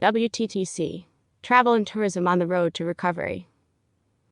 WTTC. Travel and tourism on the road to recovery.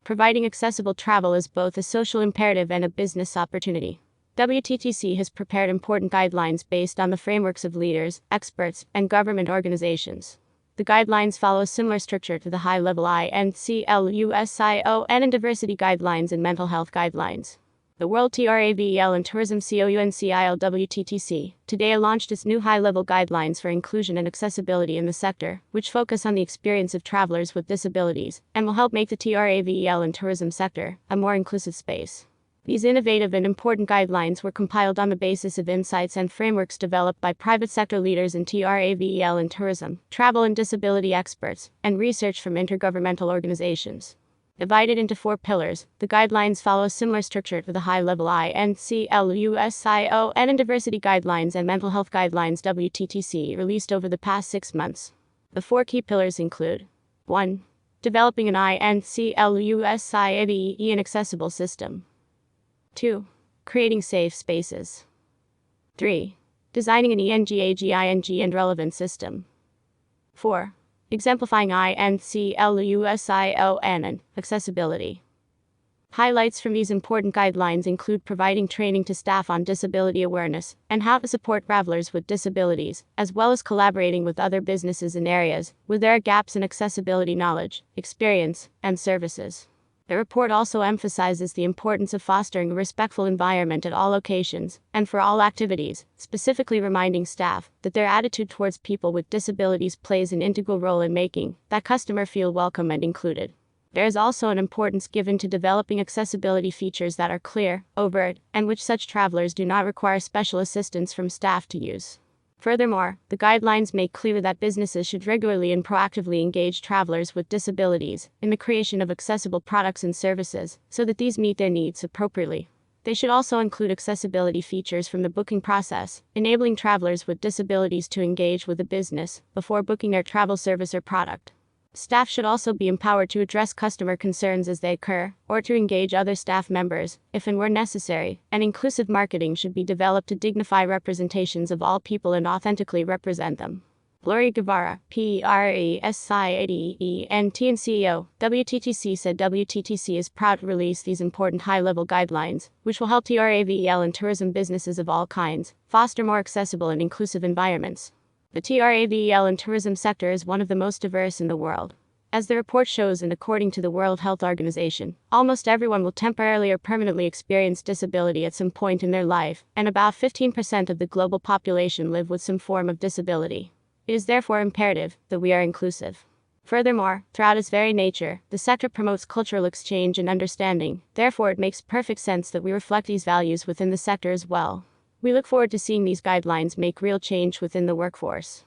Providing accessible travel is both a social imperative and a business opportunity. WTTC has prepared important guidelines based on the frameworks of leaders, experts, and government organizations. The guidelines follow a similar structure to the high-level INCLUSIO and diversity guidelines and mental health guidelines. The World Travel and Tourism COUNCIL WTTC today launched its new high-level guidelines for inclusion and accessibility in the sector, which focus on the experience of travelers with disabilities and will help make the travel and tourism sector a more inclusive space. These innovative and important guidelines were compiled on the basis of insights and frameworks developed by private sector leaders in travel and tourism, travel and disability experts, and research from intergovernmental organizations. Divided into 4 pillars, the guidelines follow a similar structure to the high-level INCLUSIO and diversity guidelines and mental health guidelines WTTC released over the past 6 months. The 4 key pillars include 1. Developing an INCLUSIO accessible system. 2. Creating safe spaces. 3. Designing an ENGAGING and relevant system. 4. Exemplifying INCLUSIO and accessibility. Highlights from these important guidelines include providing training to staff on disability awareness and how to support travelers with disabilities, as well as collaborating with other businesses in areas where there are gaps in accessibility knowledge, experience, and services. The report also emphasizes the importance of fostering a respectful environment at all locations and for all activities, specifically reminding staff that their attitude towards people with disabilities plays an integral role in making that customer feel welcome and included. There is also an importance given to developing accessibility features that are clear, overt, and which such travelers do not require special assistance from staff to use. Furthermore, the guidelines make clear that businesses should regularly and proactively engage travelers with disabilities in the creation of accessible products and services so that these meet their needs appropriately. They should also include accessibility features from the booking process, enabling travelers with disabilities to engage with a business before booking their travel service or product. Staff should also be empowered to address customer concerns as they occur, or to engage other staff members, if and where necessary, and inclusive marketing should be developed to dignify representations of all people and authentically represent them. Gloria Guevara, President and CEO, WTTC said WTTC is proud to release these important high-level guidelines, which will help travel and tourism businesses of all kinds foster more accessible and inclusive environments. The travel and tourism sector is one of the most diverse in the world. As the report shows and according to the World Health Organization, almost everyone will temporarily or permanently experience disability at some point in their life, and about 15% of the global population live with some form of disability. It is therefore imperative that we are inclusive. Furthermore, throughout its very nature, the sector promotes cultural exchange and understanding. Therefore, it makes perfect sense that we reflect these values within the sector as well. We look forward to seeing these guidelines make real change within the workforce.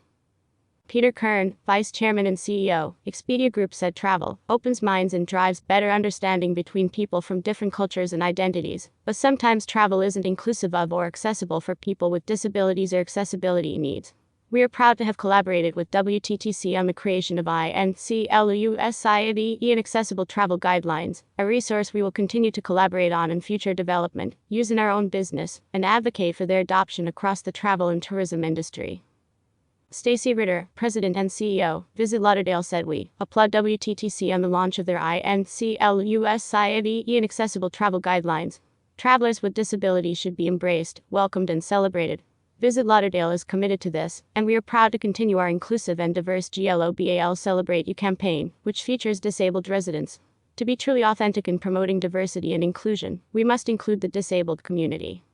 Peter Kern, Vice Chairman and CEO, Expedia Group said travel opens minds and drives better understanding between people from different cultures and identities, but sometimes travel isn't inclusive of or accessible for people with disabilities or accessibility needs. We are proud to have collaborated with WTTC on the creation of INCLUSIO and accessible travel guidelines, a resource we will continue to collaborate on in future development, use in our own business, and advocate for their adoption across the travel and tourism industry. Stacey Ritter, President and CEO, Visit Lauderdale said we applaud WTTC on the launch of their INCLUSIO and accessible travel guidelines. Travelers with disabilities should be embraced, welcomed, and celebrated. Visit Lauderdale is committed to this, and we are proud to continue our inclusive and diverse GLOBAL Celebrate You campaign, which features disabled residents. To be truly authentic in promoting diversity and inclusion, we must include the disabled community.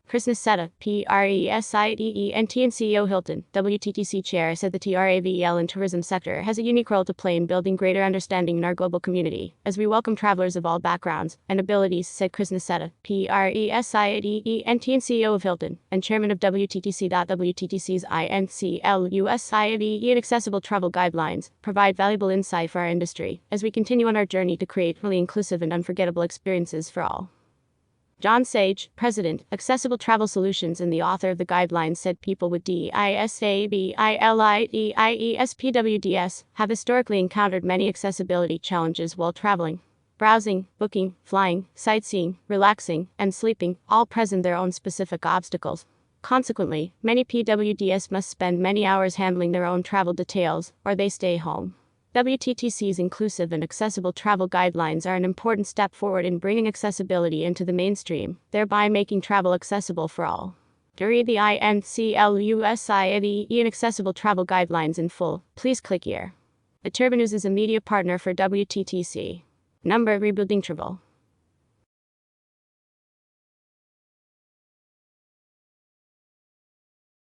Chris Nassetta, President and CEO Hilton, WTTC Chair, said the travel and tourism sector has a unique role to play in building greater understanding in our global community, as we welcome travelers of all backgrounds and abilities, said Chris Nassetta, President and CEO of Hilton, and Chairman of WTTC. WTTC's INCLUSIO and accessible travel guidelines provide valuable insight for our industry, as we continue on our journey to create really inclusive and unforgettable experiences for all. John Sage, President, Accessible Travel Solutions and the author of the guidelines, said people with disabilities have historically encountered many accessibility challenges while traveling. Browsing, booking, flying, sightseeing, relaxing, and sleeping all present their own specific obstacles. Consequently, many PWDs must spend many hours handling their own travel details, or they stay home. WTTC's inclusive and accessible travel guidelines are an important step forward in bringing accessibility into the mainstream, thereby making travel accessible for all. To read the INCLUSIADE and accessible travel guidelines in full, please click here. eTurboNews is a media partner for WTTC. Number Rebuilding Travel.